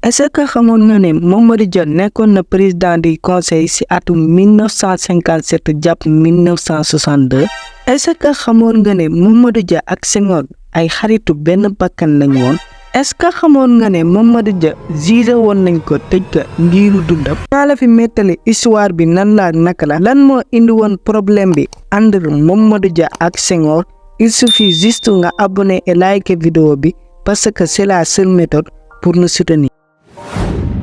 est-ce que xamoon nga ne Mamadou Dia nekkoon na président du conseil ci atum 1957 jàpp 1962 est-ce que xamoon nga ne Mamadou Dia ak Senghor ay xaritu benn bakkan lañ woon est-ce que xamoon nga ne Mamadou Dia jugé woon nañ ko tëj ko ngiru dundam naa la fi mettali histoire bi nan la naka la lan moo indi woon problème bi entre Mamadou Dia ak Senghor il suffit juste nga abonné et liker vidéo bi parce que c'est la seule méthode pour nous soutenir.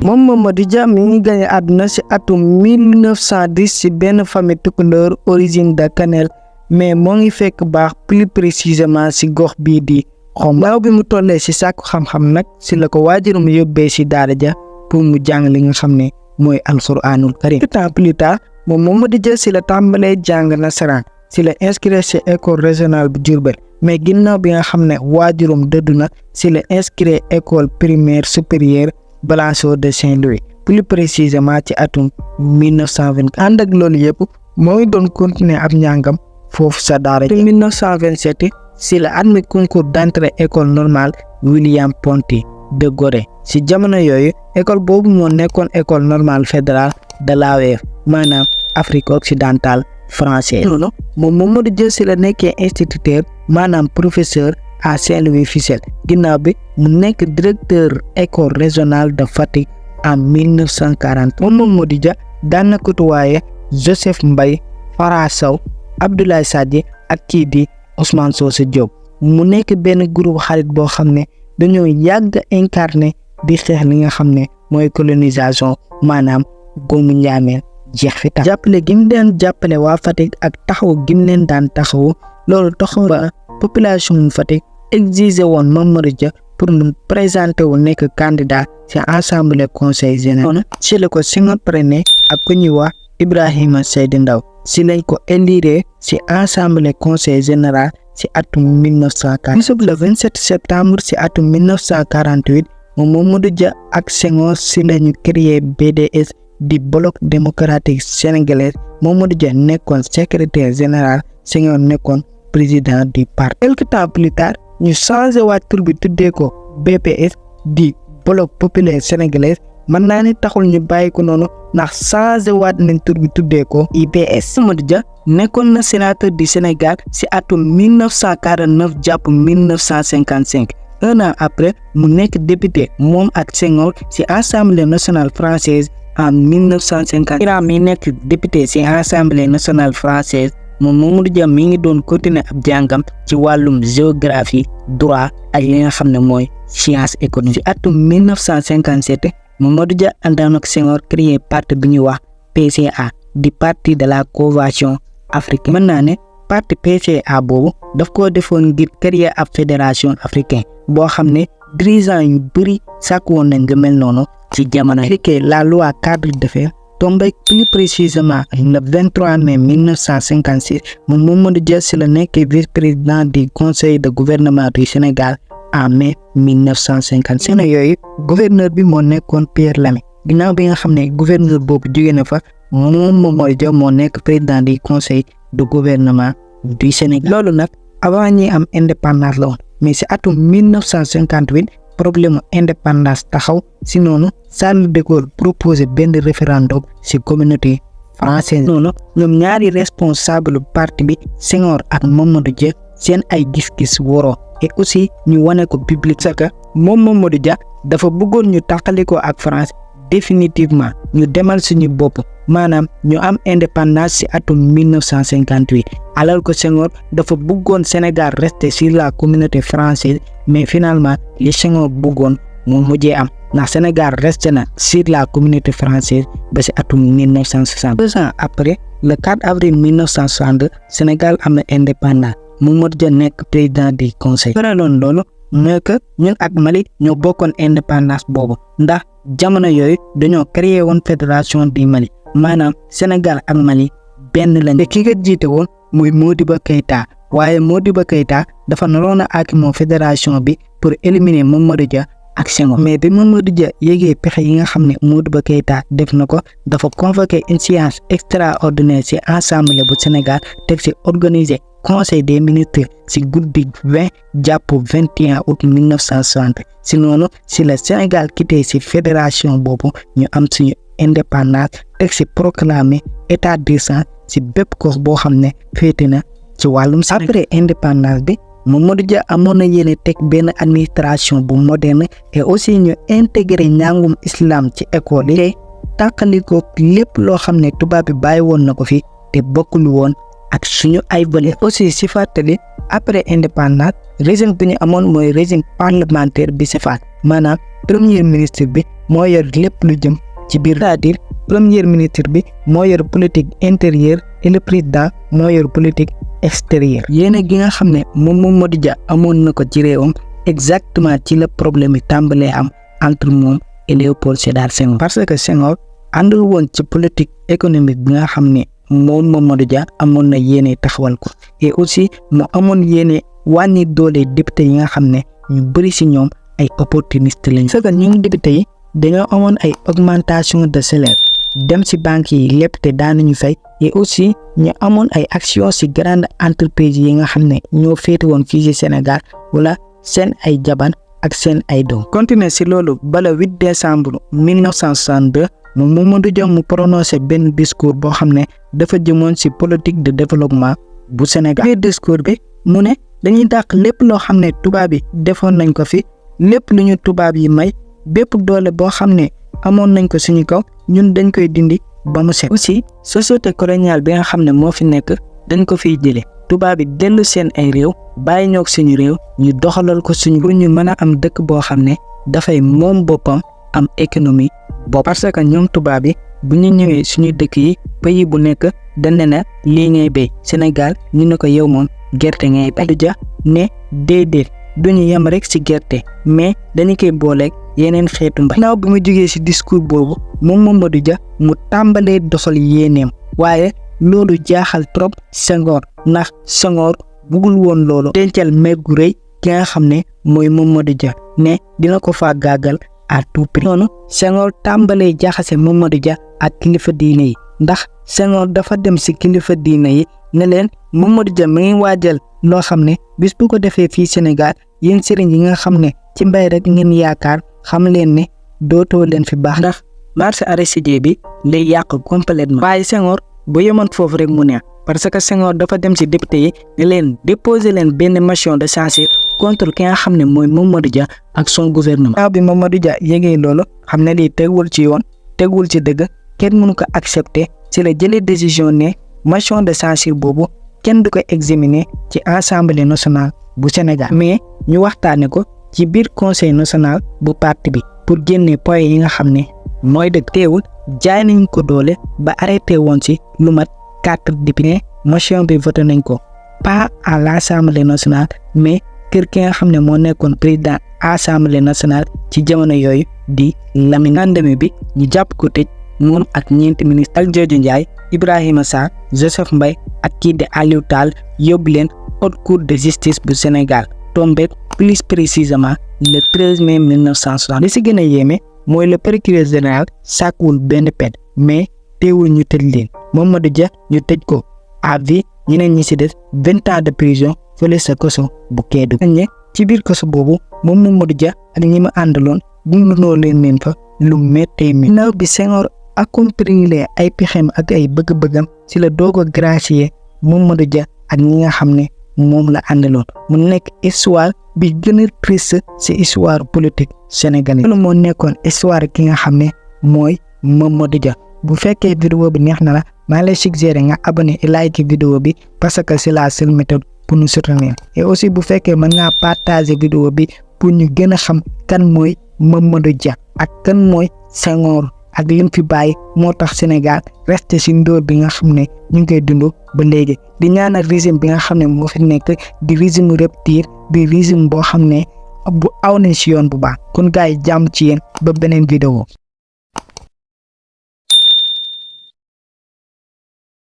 moom Mamadou Dia mi ngi gane àdduna ci atum 1910 ci benn famille tukulóor origine de Kanel mais moo ngi fekk baax plus précisément ci gox bii di Xombal bi mu tollee ci sàkku xam-xam nag ci la ko waajuram yóbbee ci daara ja pour mu jàng li nga xam ne mooy alxuraanul karim. Temps plus tard moom Mamadou Dia ci la tàmbalee jàng nasaraan ci la inscrit ci école régionale bu Diourbel mais ginnaaw bi nga xam ne waajuram dëddu na ci la inscrit école primaire supérieure Blanchot de Saint-Louis plus précisément ci atum 1924 ànd ak loolu yëpp moo ngi doon continuer ab njàngam foofu sa daara ja. 1927 ci la admis concours d'entrée école normale William Ponty de Gorée ci jamono yooyu école boobu moo nekkoon école normale fédérale de l'AOF maanaam Afrique occidentale française. noonu moom Mamadou Dia ci la nekkee instituteur maanaam professeur à Saint-Louis Fissel ginnaaw bi mu nekk directeur école régionale de Fatick en 1940. moom Mamadou Dia daan na côtoyer Joseph Mbaye Fara Sow Abdoulaye Sadji ak kii di Ousmane Socé Diop mu nekk benn groupe xarit boo xam ne dañoo yàgg incarné di xeex li nga xam ne mooy colonisation maanaam góomu njaameen jeex fi tax. jàppale gi mu daan jàppale waa Fatick ak taxaw gi mu leen daan taxawu loolu taxaw ba population Fatick exigé woon Mamadou Dia pour mu présenter wu nekk candidat ci assemblée conseil général. ci la ko Senghor prenait ak ku ñuy wax Ibrahima Seydou Ndaw ci lañ ko élire ci assemblée conseil général ci atum 1940. bisub le 27 septembre ci atum 1948 moom Mamadou Dia ak Senghor ci lañu créé BDS di bloc démocratique sénégalais. Mamadou Dia nekkoon secrétaire général Senghor nekkoon président du parti. quelque temps plus tard ñu changé waat tur bi tuddee ko BPS di bloc populaire sénégalais mën naa ne taxul ñu bàyyi ko noonu ndax changé waat nañ tur bi tuddee ko IPS. Mamadou Dia nekkoon na sénateur du Sénégal ci atum 1949 jàpp 1955 un an après mu nekk député moom ak Senghor ci assemblée nationale française en 1950. Iran mi nekk député ci assemblée nationale française moom Mamadou Dia mi ngi doon continuer ab jàngam ci wàllum géographie droit ak li nga xam ne mooy science économique. ci atum 1957 Mamadou Dia àndoon ak Senghor créé parti bi ñuy wax PCA di parti de la convention africaine. mën naa ne parti PCA boobu daf koo defoon ngir créer ab fédération africaine boo xam ne dirigeants yu bëri sàkk woon nañ nga mel noonu ci jamono yi. la loi cadre de fer tombé plus précisément le 23 mai 1956 moom Mamadou Dia ci la nekk vice-président du conseil de gouvernement du Sénégal en mai 1955. yooyu gouverneur bi moo nekkoon Pierre Lamy ginnaaw bi nga xam ne gouverneur boobu jóge na fa moom Mamadou Dia moo nekk président du conseil de gouvernement du Sénégal. loolu nag avant ñi am indépendance la woon mais ci atum 1958 problème indépendance taxaw ci noonu Charles de Gaulle proposé benn référendum ci communauté française. noonu ñoom ñaari responsable parti bi Senghor ak Mamadou Dia seen ay gis-gis woroo et aussi ñu wane ko public saka moom Mamadou Dia dafa bëggoon ñu tàqalikoo ak France définitivement ñu demal suñu bopp maanaam ñu am indépendance ci atum 1958 alors que Senghor dafa bëggoon Sénégal rester sur la communauté française mais finalement li Senghor bëggoon moo mujjee am ndax Sénégal resté na sur la communauté française ba ci atum 1960. 2 ans après le 4 avril 1962 Sénégal am na indépendance Mamadou Dia nekk président du conseil. loolu mooy que ñun ak Mali ñoo bokkoon indépendance boobu ndax jamono yooyu dañoo créé woon fédération du Mali maanaam Sénégal ak Mali benn lañ. te ki nga jiite woon muy Modibo Keïta waaye Modibo Keïta dafa naroon a aakimoo fédération bi pour éliminer Mamadou Dia ak Senghor. mais bi Mamadou Dia yéegee pexe yi nga xam ne Modibo Keïta def na ko dafa convoqué une séance extraordinaire ci assemblée bu Sénégal teg ci organiser conseil des ministres ci guddi 20 jàpp 21 août 1960 si noonu si la Sénégal quitté si fédération boobu ñu am suñu indépendance teg si proclamer état d'urgence si bépp gox boo xam ne féete na ci wàllum Sénégal. Après indépendance bi Mamadou Dia amoon na yéene teg benn administration bu moderne et aussi ñu intégrer njàngum islam ci école yi te tàqaliko lépp loo xam ne tubaab bi bàyyi woon na ko fi te bokkul woon ak suñu ay valeurs. Aussi si fàttali après indépendance régime bi ñu amoon mooy régime parlementaire bi si faat maanaam premier ministre bi moo yor lépp lu jëm ci biir, c'est-à-dire premier ministre bi moo yor politique intérieure et le président moo yor politique extérieure. Yéen gi nga xam ne moom Mamadou Dia amoon na ko ci réewam exactement ci la problème yi tàmbalee am entre moom et Léopold Sédar Senghor, parce que Senghor àndul woon ci politique économique bi nga xam ne moom Mamadou Dia amoon na yéene taxawal ko et aussi mu amoon yéene wàññi doole député yi nga xam ne ñu bëri si ñoom ay opportuniste lañu. parce que ñun député yi dañoo amoon ay augmentation de salaire dem si banques yi lépp te daanañu fay et aussi ñu amoon ay actions si grande entreprise yi nga xam ne ñoo féete woon fii si Sénégal wala seen ay jaban ak seen ay doom. Continuer si loolu bala 8 décembre 1962 moom Mamadou Dia mu prononcé benn discours boo xam ne dafa jëmoon si politique de développement bu Sénégal. biir discours bi mu ne dañuy dàq lépp loo xam ne tubaab yi defoon nañ ko fi lépp lu ñu tubaab yi may bépp doole boo xam ne amoon nañ ko suñu kaw ñun dañ koy dindi ba mu set. aussi société coloniale bi nga xam ne moo fi nekk dañ ko fiy jëlee tubaab yi dellu seen ay réew bàyyi ñoog suñu réew ñu doxalal ko suñu pour ñu mën a am dëkk boo xam ne dafay moom boppam am économie bopp. parce que ñoom tubaab yi bu ñu ñëwee suñu dëkk yi pays bu nekk dañ ne na lii ngay béy Sénégal ñu ne ko yow moom gerte ngay béy. Mamadou Dia ne déedéet duñu yem rek ci gerte mais dañu koy booleeg yeneen xeetu mbay. naaw bi mu jógee ci discours boobu moom Mamadou Dia mu tàmbalee doxal yéeneem waaye loolu jaaxal trop Senghor ndax Senghor bugul woon loolu dencal meg gu rëy ki nga xam ne mooy Mamadou Dia ne dina ko faa gàggal à tout prix. noonu Senghor tàmbalee jaxase Mamadou Dia ak kilifa diine yi ndax Senghor dafa dem ci kilifa diine yi ne leen Mamadou Dia mi ngi waajal loo xam ne bis bu ko defee fii Sénégal yéen sëriñ yi nga xam ne ci mbay rek ngeen yaakaar xam leen ne dootoo leen fi baax ndax marché arachidier bi lay yàq complètement. waaye Senghor bu yemoon foofu rek mu neex parce que Senghor dafa dem ci député yi ne leen déposer leen benn motion de censure contre ki nga xam ne mooy Mamadou Dia ak son gouvernement. waaw bi Mamadou Dia yégee loolu xam ne lii tegul ci yoon tegul ci dëgg kenn mënu ko accepter ci la jëlee décision ne motion de censure boobu kenn du ko examiner ci assemblée nationale bu Sénégal mais ñu waxtaane ko ci biir conseil national bu parti bi pour génne point yi nga xam ne mooy dëgg. teewul jaay nañ ko doole ba arrêté woon ci lu mat 4 députés motion bi voté nañ ko pas à l'assemblée nationale mais kër ki nga xam ne moo nekkoon président assemblée nationale ci jamono yooyu di Lamine. lendemain bi ñu jàpp ko tëj moom ak ñeenti ministre Valdiodio Ndiaye Ibrahima Sarr Joseph Mbaye ak kii di Aliou Tall yóbbu leen haute cour de justice bu Sénégal tombé plus précisément le 13 mai 1960. li si gën a yéeme mooy le procureur général sàkkuwul benn peine mais teewul ñu tëj leen Mamadou Dia ñu tëj ko à vie ñeneen ñi si des 20 ans de prison fële sa kaso bu Kédougou. ñe ci biir kaso boobu moom Mamadou Dia ak ñi ma àndaloon dundaloo leen fa lu méttee mi. ginnaaw bi Senghor accomplir ay pexeem ak ay bëgg-bëggam ci la doog a gracier Mamadou Dia ak ñi nga xam ne moom la àndaloon mu nekk histoire bi gën a triste ci histoire politique sénégalaise. loolu moo nekkoon histoire ki nga xam ne mooy Mamadou Dia. bu fekkee vidéo bi neex na la maa ngi lay suggérer nga abonné et like vidéo bi parce que c'est la seule méthode pour nous soutenir et aussi bu fekkee mën ngaa partager vidéo bi pour ñu gën a xam kan mooy Mamadou Dia ak kan mooy Senghor ak lim fi bàyyi moo tax Sénégal resté ci ndóol bi nga xam ne ñu ngi koy dund ba léegi di ñaanal régime bi nga xam ne moo fi nekk di régime rupture di régime boo xam ne bu aw na ci yoon bu baax kon gars yi jàmm ci yéen ba beneen vidéo